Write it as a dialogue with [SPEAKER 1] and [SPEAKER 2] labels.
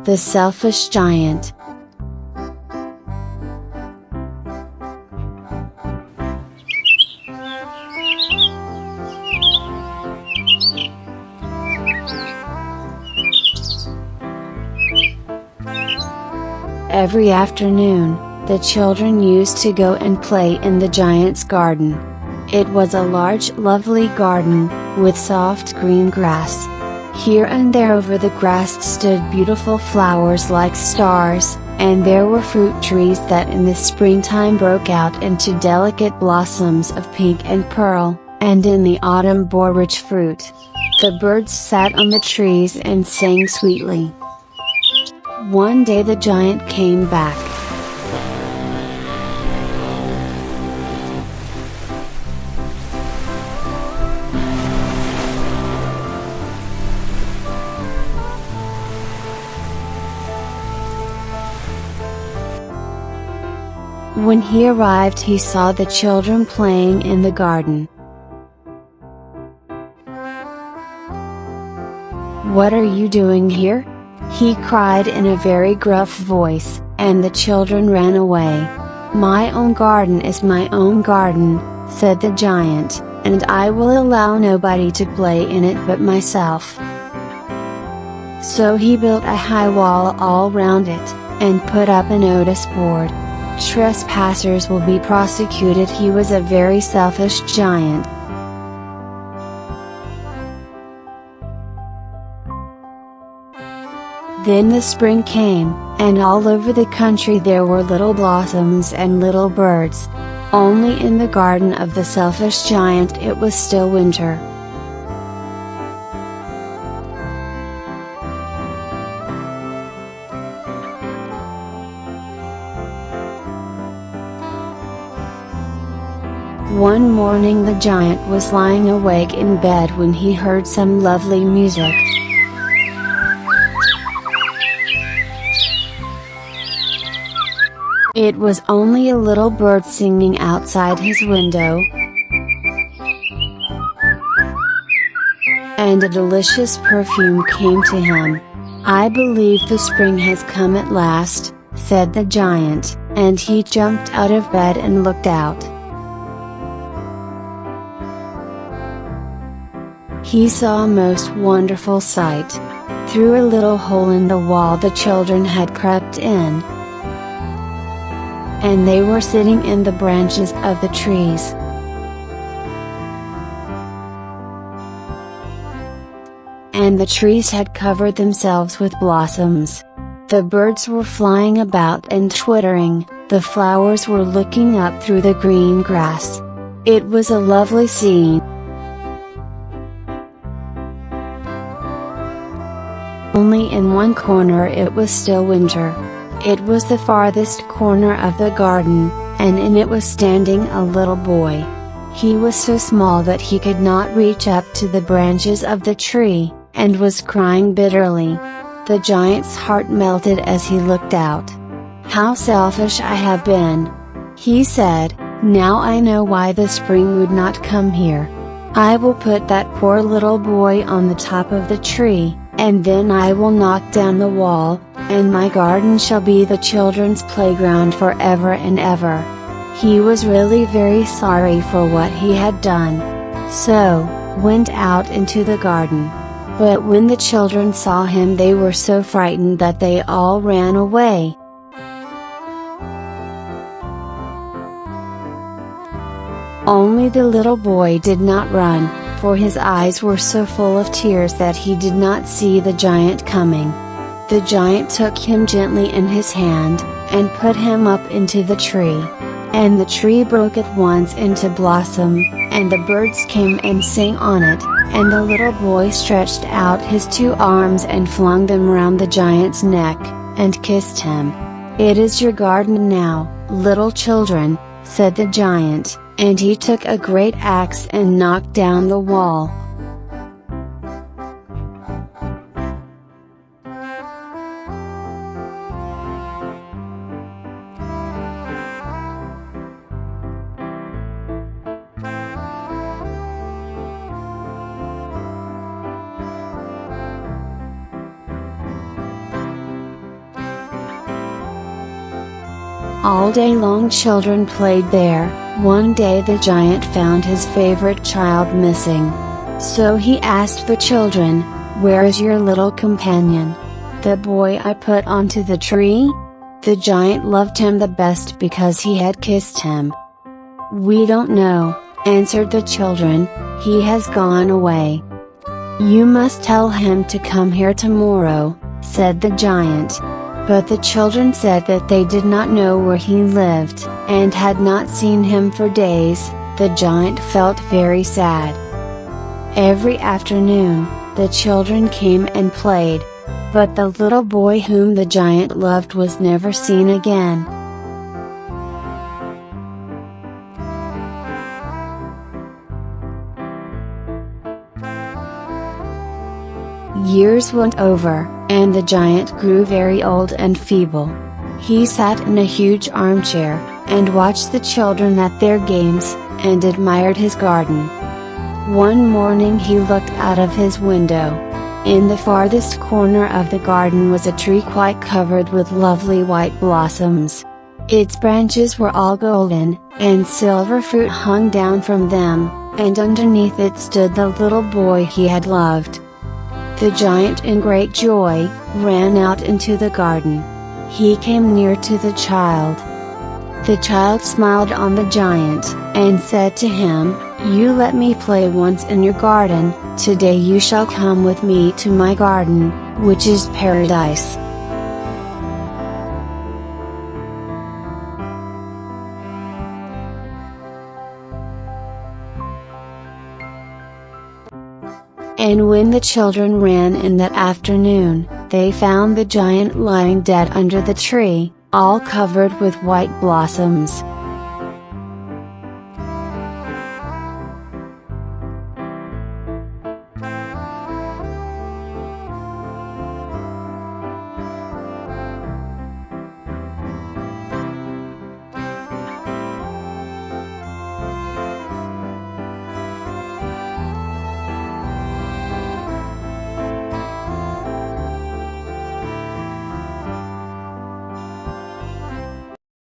[SPEAKER 1] The Selfish Giant. Every afternoon, the children used to go and play in the giant's garden. It was a large, lovely garden, with soft green grass. Here and there over the grass stood beautiful flowers like stars, and there were fruit trees that in the springtime broke out into delicate blossoms of pink and pearl, and in the autumn bore rich fruit. The birds sat on the trees and sang sweetly. One day the giant came back. When he arrived, he saw the children playing in the garden. "What are you doing here?" he cried in a very gruff voice, and the children ran away. "My own garden is my own garden," said the giant, "and I will allow nobody to play in it but myself." So he built a high wall all round it, and put up a notice board. "Trespassers will be prosecuted." He was a very selfish giant. Then the spring came, and all over the country there were little blossoms and little birds. Only in the garden of the selfish giant it was still winter. One morning the giant was lying awake in bed when he heard some lovely music. It was only a little bird singing outside his window. And a delicious perfume came to him. "I believe the spring has come at last," said the giant, and he jumped out of bed and looked out. He saw a most wonderful sight. Through a little hole in the wall the children had crept in, and they were sitting in the branches of the trees. And the trees had covered themselves with blossoms. The birds were flying about and twittering, the flowers were looking up through the green grass. It was a lovely scene. Only in one corner it was still winter. It was the farthest corner of the garden, and in it was standing a little boy. He was so small that he could not reach up to the branches of the tree, and was crying bitterly. The giant's heart melted as he looked out. "How selfish I have been," he said. "Now I know why the spring would not come here. I will put that poor little boy on the top of the tree, and then I will knock down the wall, and my garden shall be the children's playground forever and ever." He was really very sorry for what he had done. So, went out into the garden. But when the children saw him they were so frightened that they all ran away. Only the little boy did not run, for his eyes were so full of tears that he did not see the giant coming. The giant took him gently in his hand, and put him up into the tree. And the tree broke at once into blossom, and the birds came and sang on it, and the little boy stretched out his 2 arms and flung them round the giant's neck, and kissed him. "It is your garden now, little children," said the giant, and he took a great axe and knocked down the wall. All day long children played there. One day the giant found his favorite child missing. So he asked the children, "Where is your little companion? The boy I put onto the tree?" The giant loved him the best because he had kissed him. "We don't know," answered the children, "he has gone away." "You must tell him to come here tomorrow," said the giant. But the children said that they did not know where he lived, and had not seen him for days. The giant felt very sad. Every afternoon, the children came and played. But the little boy whom the giant loved was never seen again. Years went over, and the giant grew very old and feeble. He sat in a huge armchair, and watched the children at their games, and admired his garden. One morning he looked out of his window. In the farthest corner of the garden was a tree quite covered with lovely white blossoms. Its branches were all golden, and silver fruit hung down from them, and underneath it stood the little boy he had loved. The giant in great joy, ran out into the garden. He came near to the child. The child smiled on the giant, and said to him, "You let me play once in your garden, today you shall come with me to my garden, which is paradise." And when the children ran in that afternoon, they found the giant lying dead under the tree, all covered with white blossoms.